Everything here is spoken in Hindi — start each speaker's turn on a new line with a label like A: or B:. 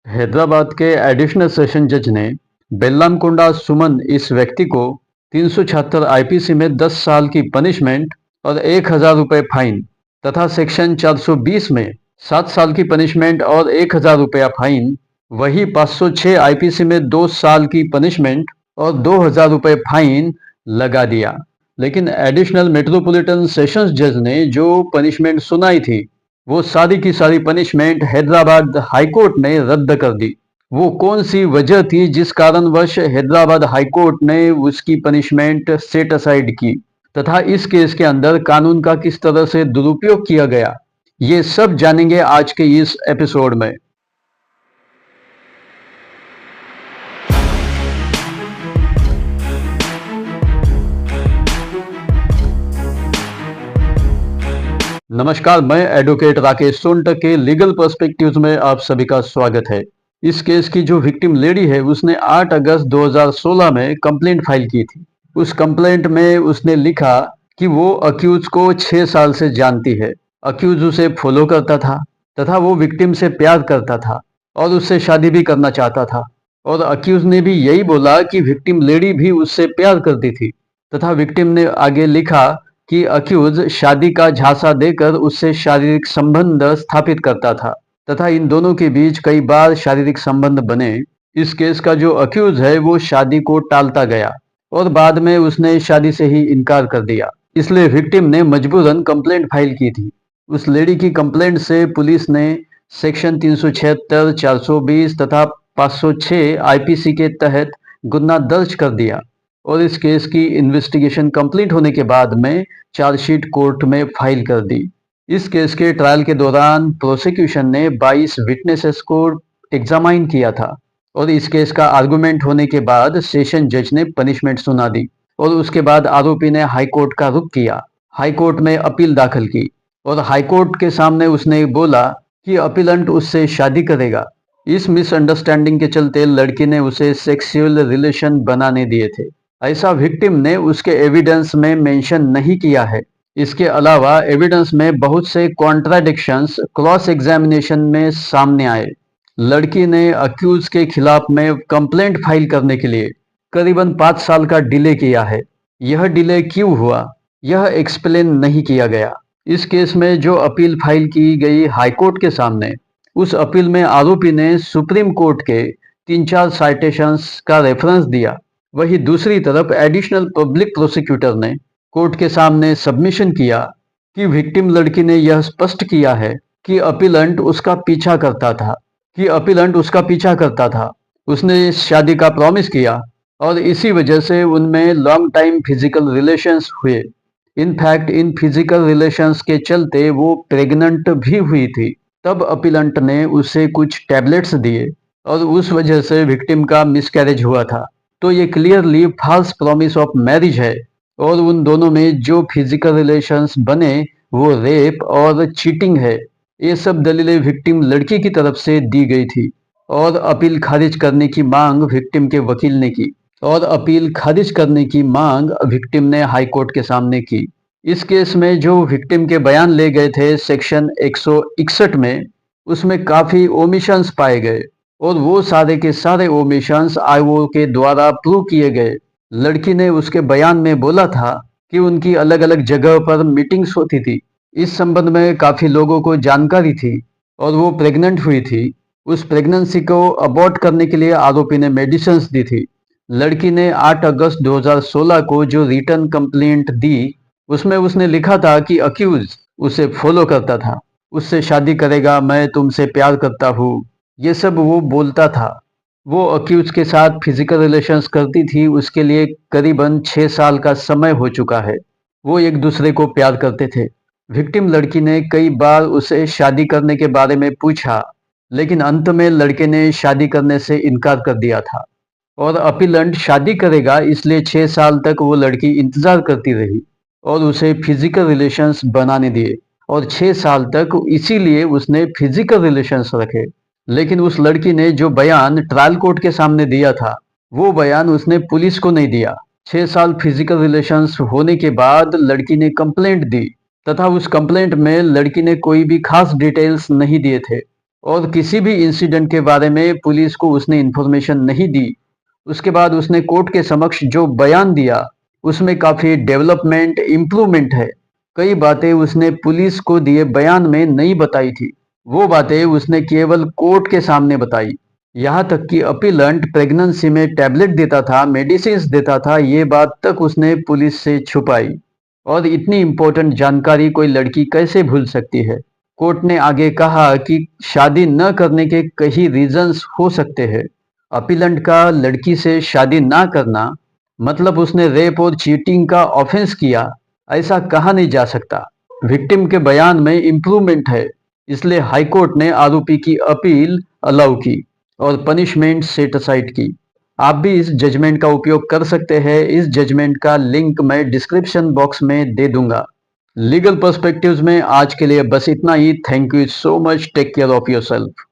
A: हैदराबाद के एडिशनल सेशन जज ने बेल्लामकोंडा सुमन इस व्यक्ति को 376 आईपीसी में 10 साल की पनिशमेंट और 1,000 रुपये फाइन तथा सेक्शन 420 में 7 साल की पनिशमेंट और 1,000 रुपया फाइन, वही 506 आईपीसी में 2 साल की पनिशमेंट और 2,000 रुपये फाइन लगा दिया। लेकिन एडिशनल मेट्रोपॉलिटन सेशंस जज ने जो पनिशमेंट सुनाई थी वो सारी की सारी पनिशमेंट हैदराबाद हाईकोर्ट ने रद्द कर दी। वो कौन सी वजह थी जिस कारणवश हैदराबाद हाईकोर्ट ने उसकी पनिशमेंट सेट असाइड की तथा इस केस के अंदर कानून का किस तरह से दुरुपयोग किया गया, ये सब जानेंगे आज के इस एपिसोड में। नमस्कार, मैं एडवोकेट राकेश सोनटक के लीगल पर्सपेक्टिव्स में आप सभी का स्वागत है। इस केस की जो विक्टिम लेडी है उसने 8 अगस्त 2016 में कंप्लेंट फाइल की थी। उस कंप्लेंट में उसने लिखा कि वो अक्यूज को 6 साल से जानती है। अक्यूज उसे फॉलो करता था तथा वो विक्टिम से प्यार करता था और उससे शादी भी करना चाहता था। और अक्यूज ने भी यही बोला कि विक्टिम लेडी भी उससे प्यार करती थी तथा विक्टिम ने आगे लिखा कि अक्यूज शादी का झांसा देकर उससे शारीरिक संबंध स्थापित करता था तथा इन दोनों के बीच कई बार शारीरिक संबंध बने। इस केस का जो अक्यूज है वो शादी को टालता गया और बाद में उसने शादी से ही इनकार कर दिया, इसलिए विक्टिम ने मजबूरन कंप्लेंट फाइल की थी। उस लेडी की कंप्लेंट से पुलिस ने सेक्शन 376, 420 तथा 506 आईपीसी के तहत गुना दर्ज कर दिया और इस केस की इन्वेस्टिगेशन कंप्लीट होने के बाद में चार्जशीट कोर्ट में फाइल कर दी। इस केस के ट्रायल के दौरान प्रोसिक्यूशन ने 22 विटनेसेस को एग्जामाइन किया था और इस केस का आर्गुमेंट होने के बाद सेशन जज ने पनिशमेंट सुना दी और उसके बाद आरोपी ने हाईकोर्ट का रुख किया। हाईकोर्ट में अपील दाखिल की और हाईकोर्ट के सामने उसने बोला कि अपीलेंट उससे शादी करेगा। इस मिसअंडरस्टैंडिंग के चलते लड़की ने उसे सेक्सुअल रिलेशन बनाने दिए थे, ऐसा विक्टिम ने उसके एविडेंस में मेंशन नहीं किया है। इसके अलावा एविडेंस में बहुत से कॉन्ट्राडिक्शंस क्रॉस एग्जामिनेशन में सामने आए। लड़की ने अक्यूज के खिलाफ में कंप्लेंट फाइल करने के लिए करीबन 5 साल का डिले किया है। यह डिले क्यों हुआ, यह एक्सप्लेन नहीं किया गया। इस केस में जो अपील फाइल की गई हाईकोर्ट के सामने, उस अपील में आरोपी ने सुप्रीम कोर्ट के 3-4 साइटेशंस का रेफरेंस दिया। वही दूसरी तरफ एडिशनल पब्लिक प्रोसिक्यूटर ने कोर्ट के सामने सबमिशन किया कि विक्टिम लड़की ने यह स्पष्ट किया है कि अपीलेंट उसका पीछा करता था। उसने शादी का प्रॉमिस किया और इसी वजह से उनमें लॉन्ग टाइम फिजिकल रिलेशंस हुए। इनफैक्ट इन फिजिकल रिलेशंस के चलते वो प्रेग्नेंट भी हुई थी। तब अपीलेंट ने उसे कुछ टैबलेट्स दिए और उस वजह से विक्टिम का मिसकैरेज हुआ था। तो ये clearly false promise of marriage है और उन दोनों में जो फिजिकल रिलेशंस बने वो रेप और चीटिंग है। ये सब दलीलें विक्टिम लड़की की तरफ से दी गई थी और अपील खारिज करने की मांग विक्टिम के वकील ने की और अपील खारिज करने की मांग विक्टिम ने हाई कोर्ट के सामने की। इस केस में जो विक्टिम के बयान ले गए थे सेक्शन 161 में, उसमें काफ़ी ओमिशंस पाए गए और वो सारे के सारे ओमिशंस आईओ के द्वारा प्रूव किए गए। लड़की ने उसके बयान में बोला था कि उनकी अलग अलग जगह पर मीटिंग्स होती थी, इस संबंध में काफ़ी लोगों को जानकारी थी और वो प्रेग्नेंट हुई थी। उस प्रेगनेंसी को अबॉर्ट करने के लिए आरोपी ने मेडिसिन्स दी थी। लड़की ने 8 अगस्त 2016 को जो रिटर्न कंप्लेंट दी उसमें उसने लिखा था कि अक्यूज उसे फॉलो करता था, उससे शादी करेगा, मैं तुमसे प्यार करता हूँ, ये सब वो बोलता था। वो अक्यूज के साथ फिजिकल रिलेशंस करती थी, उसके लिए करीबन 6 साल का समय हो चुका है। वो एक दूसरे को प्यार करते थे। विक्टिम लड़की ने कई बार उसे शादी करने के बारे में पूछा, लेकिन अंत में लड़के ने शादी करने से इनकार कर दिया था और अपीलेंट शादी करेगा इसलिए 6 साल तक वो लड़की इंतजार करती रही और उसे फिजिकल रिलेशंस बनाने दिए और 6 साल तक इसीलिए उसने फिजिकल रिलेशंस रखे। लेकिन उस लड़की ने जो बयान ट्रायल कोर्ट के सामने दिया था वो बयान उसने पुलिस को नहीं दिया। 6 साल फिजिकल रिलेशंस होने के बाद लड़की ने कंप्लेंट दी तथा उस कंप्लेंट में लड़की ने कोई भी खास डिटेल्स नहीं दिए थे। और किसी भी इंसिडेंट के बारे में पुलिस को उसने इन्फॉर्मेशन नहीं दी। उसके बाद उसने कोर्ट के समक्ष जो बयान दिया, उसमें काफ़ी डेवलपमेंट, इम्प्रूवमेंट है। कई बातें उसने पुलिस को दिए बयान में नहीं बताई थी। वो बातें उसने केवल कोर्ट के सामने बताई। यहाँ तक कि अपीलेंट प्रेगनेंसी में टैबलेट देता था, मेडिसिन्स देता था, ये बात तक उसने पुलिस से छुपाई। और इतनी इम्पोर्टेंट जानकारी कोई लड़की कैसे भूल सकती है? कोर्ट ने आगे कहा कि शादी न करने के कई रीजंस हो सकते हैं। अपीलेंट का लड़की से शादी ना करना मतलब उसने रेप और चीटिंग का ऑफेंस किया, ऐसा कहा नहीं जा सकता। विक्टिम के बयान में इम्प्रूवमेंट है, इसलिए हाईकोर्ट ने आरोपी की अपील अलाउ की और पनिशमेंट सेट असाइड की। आप भी इस जजमेंट का उपयोग कर सकते हैं। इस जजमेंट का लिंक मैं डिस्क्रिप्शन बॉक्स में दे दूंगा। लीगल पर्सपेक्टिव्स में आज के लिए बस इतना ही। Thank you so much. Take care of yourself.